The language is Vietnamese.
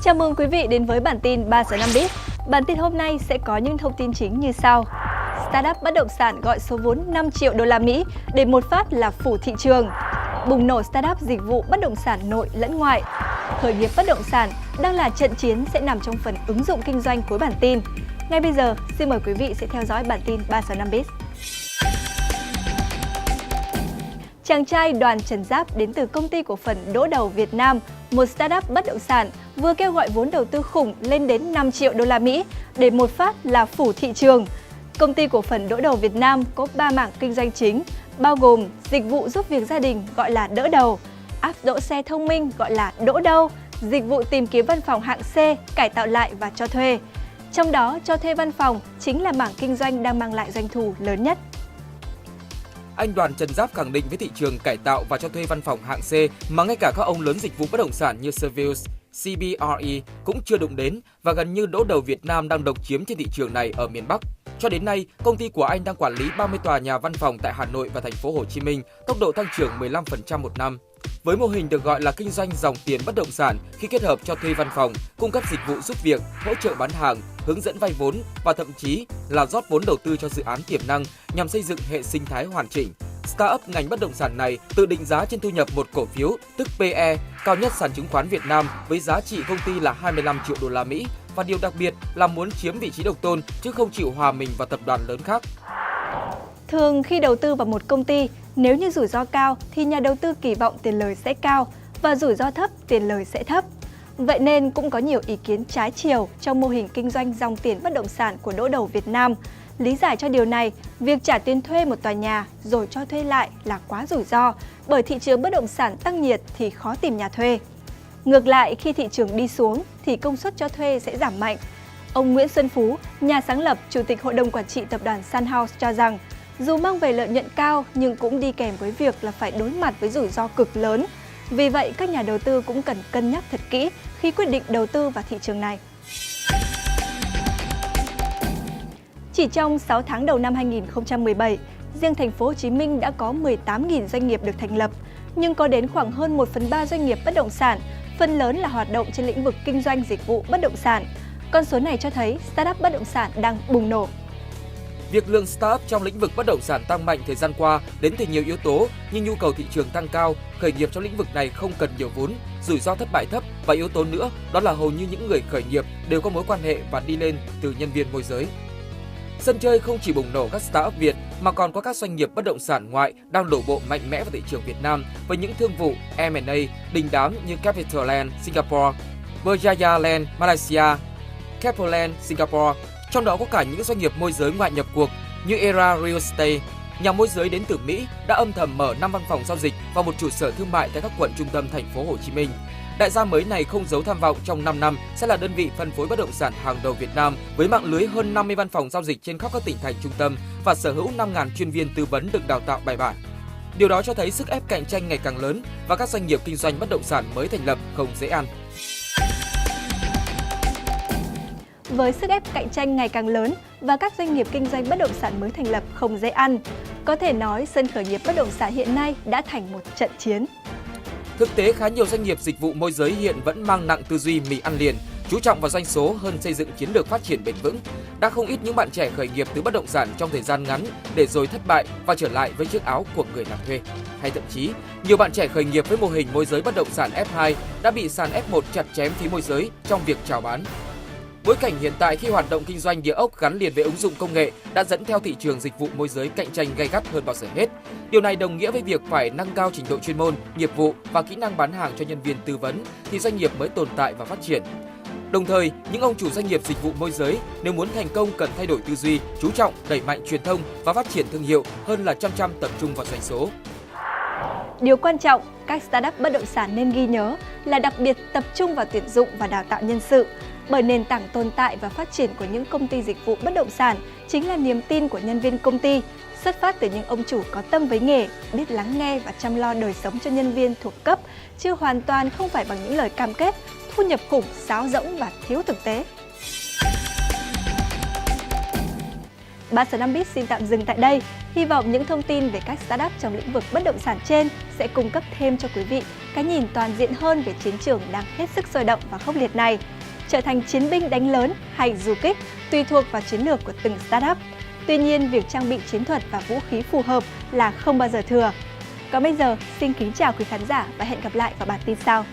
Chào mừng quý vị đến với bản tin 3 giờ 5 Biz. Bản tin hôm nay sẽ có những thông tin chính như sau. Startup bất động sản gọi số vốn 5 triệu đô la Mỹ để một phát là phủ thị trường. Bùng nổ startup dịch vụ bất động sản nội lẫn ngoại. Khởi nghiệp bất động sản đang là trận chiến sẽ nằm trong phần ứng dụng kinh doanh cuối bản tin. Ngay bây giờ, xin mời quý vị sẽ theo dõi bản tin 3 giờ 5 Biz. Chàng trai Đoàn Trần Giáp đến từ công ty cổ phần Đỗ Đầu Việt Nam, một startup bất động sản, vừa kêu gọi vốn đầu tư khủng lên đến 5 triệu đô la Mỹ để một phát là phủ thị trường. Công ty cổ phần Đỗ Đầu Việt Nam có 3 mảng kinh doanh chính, bao gồm dịch vụ giúp việc gia đình gọi là Đỡ Đầu, app đỗ xe thông minh gọi là Đỗ Đâu, dịch vụ tìm kiếm văn phòng hạng C, cải tạo lại và cho thuê. Trong đó, cho thuê văn phòng chính là mảng kinh doanh đang mang lại doanh thu lớn nhất. Anh Đoàn Trần Giáp khẳng định với thị trường cải tạo và cho thuê văn phòng hạng C mà ngay cả các ông lớn dịch vụ bất động sản như Savills, CBRE cũng chưa đụng đến và gần như Đỗ Đầu Việt Nam đang độc chiếm trên thị trường này ở miền Bắc. Cho đến nay, công ty của anh đang quản lý 30 tòa nhà văn phòng tại Hà Nội và thành phố Hồ Chí Minh, tốc độ tăng trưởng 15% một năm. Với mô hình được gọi là kinh doanh dòng tiền bất động sản khi kết hợp cho thuê văn phòng, cung cấp dịch vụ giúp việc, hỗ trợ bán hàng, hướng dẫn vay vốn và thậm chí là rót vốn đầu tư cho dự án tiềm năng nhằm xây dựng hệ sinh thái hoàn chỉnh. Startup ngành bất động sản này tự định giá trên thu nhập một cổ phiếu, tức PE, cao nhất sàn chứng khoán Việt Nam với giá trị công ty là 25 triệu đô la Mỹ và điều đặc biệt là muốn chiếm vị trí độc tôn chứ không chịu hòa mình vào tập đoàn lớn khác. Thường khi đầu tư vào một công ty, nếu như rủi ro cao thì nhà đầu tư kỳ vọng tiền lời sẽ cao và rủi ro thấp tiền lời sẽ thấp. Vậy nên cũng có nhiều ý kiến trái chiều trong mô hình kinh doanh dòng tiền bất động sản của Đỗ Đầu Việt Nam. Lý giải cho điều này, việc trả tiền thuê một tòa nhà rồi cho thuê lại là quá rủi ro, bởi thị trường bất động sản tăng nhiệt thì khó tìm nhà thuê. Ngược lại, khi thị trường đi xuống thì công suất cho thuê sẽ giảm mạnh. Ông Nguyễn Xuân Phú, nhà sáng lập, Chủ tịch Hội đồng Quản trị Tập đoàn Sun House cho rằng, dù mang về lợi nhuận cao nhưng cũng đi kèm với việc là phải đối mặt với rủi ro cực lớn. Vì vậy, các nhà đầu tư cũng cần cân nhắc thật kỹ khi quyết định đầu tư vào thị trường này. Chỉ trong 6 tháng đầu năm 2017, riêng thành phố Hồ Chí Minh đã có 18.000 doanh nghiệp được thành lập, nhưng có đến khoảng hơn 1/3 doanh nghiệp bất động sản, phần lớn là hoạt động trên lĩnh vực kinh doanh dịch vụ bất động sản. Con số này cho thấy startup bất động sản đang bùng nổ. Việc lượng startup trong lĩnh vực bất động sản tăng mạnh thời gian qua đến từ nhiều yếu tố như nhu cầu thị trường tăng cao, khởi nghiệp trong lĩnh vực này không cần nhiều vốn, rủi ro thất bại thấp và yếu tố nữa đó là hầu như những người khởi nghiệp đều có mối quan hệ và đi lên từ nhân viên môi giới. Sân chơi không chỉ bùng nổ các startup Việt mà còn có các doanh nghiệp bất động sản ngoại đang đổ bộ mạnh mẽ vào thị trường Việt Nam với những thương vụ M&A đình đám như Capital Singapore, Berjaya Land Malaysia, Capital Singapore. Trong đó có cả những doanh nghiệp môi giới ngoại nhập cuộc như Era Real Estate. Nhà môi giới đến từ Mỹ đã âm thầm mở 5 văn phòng giao dịch và một trụ sở thương mại tại các quận trung tâm thành phố Hồ Chí Minh. Đại gia mới này không giấu tham vọng trong 5 năm sẽ là đơn vị phân phối bất động sản hàng đầu Việt Nam với mạng lưới hơn 50 văn phòng giao dịch trên khắp các tỉnh thành trung tâm và sở hữu 5.000 chuyên viên tư vấn được đào tạo bài bản. Điều đó cho thấy sức ép cạnh tranh ngày càng lớn và các doanh nghiệp kinh doanh bất động sản mới thành lập không dễ ăn. Với sức ép cạnh tranh ngày càng lớn và các doanh nghiệp kinh doanh bất động sản mới thành lập không dễ ăn, có thể nói sân khởi nghiệp bất động sản hiện nay đã thành một trận chiến. Thực tế, khá nhiều doanh nghiệp dịch vụ môi giới hiện vẫn mang nặng tư duy mì ăn liền, chú trọng vào doanh số hơn xây dựng chiến lược phát triển bền vững. Đã không ít những bạn trẻ khởi nghiệp từ bất động sản trong thời gian ngắn để rồi thất bại và trở lại với chiếc áo của người làm thuê. Hay thậm chí, nhiều bạn trẻ khởi nghiệp với mô hình môi giới bất động sản F2 đã bị sàn F1 chặt chém phí môi giới trong việc chào bán. Bối cảnh hiện tại khi hoạt động kinh doanh địa ốc gắn liền với ứng dụng công nghệ đã dẫn theo thị trường dịch vụ môi giới cạnh tranh gay gắt hơn bao giờ hết. Điều này đồng nghĩa với việc phải nâng cao trình độ chuyên môn, nghiệp vụ và kỹ năng bán hàng cho nhân viên tư vấn thì doanh nghiệp mới tồn tại và phát triển. Đồng thời, những ông chủ doanh nghiệp dịch vụ môi giới nếu muốn thành công cần thay đổi tư duy, chú trọng đẩy mạnh truyền thông và phát triển thương hiệu hơn là chăm tập trung vào doanh số. Điều quan trọng, các startup bất động sản nên ghi nhớ là đặc biệt tập trung vào tuyển dụng và đào tạo nhân sự. Bởi nền tảng tồn tại và phát triển của những công ty dịch vụ bất động sản chính là niềm tin của nhân viên công ty, xuất phát từ những ông chủ có tâm với nghề, biết lắng nghe và chăm lo đời sống cho nhân viên thuộc cấp, chứ hoàn toàn không phải bằng những lời cam kết, thu nhập khủng, sáo rỗng và thiếu thực tế. 3 giờ 5 Biz xin tạm dừng tại đây. Hy vọng những thông tin về các startup trong lĩnh vực bất động sản trên sẽ cung cấp thêm cho quý vị cái nhìn toàn diện hơn về chiến trường đang hết sức sôi động và khốc liệt này. trở thành chiến binh đánh lớn hay du kích, tùy thuộc vào chiến lược của từng startup. Tuy nhiên, việc trang bị chiến thuật và vũ khí phù hợp là không bao giờ thừa. Còn bây giờ, xin kính chào quý khán giả và hẹn gặp lại vào bản tin sau.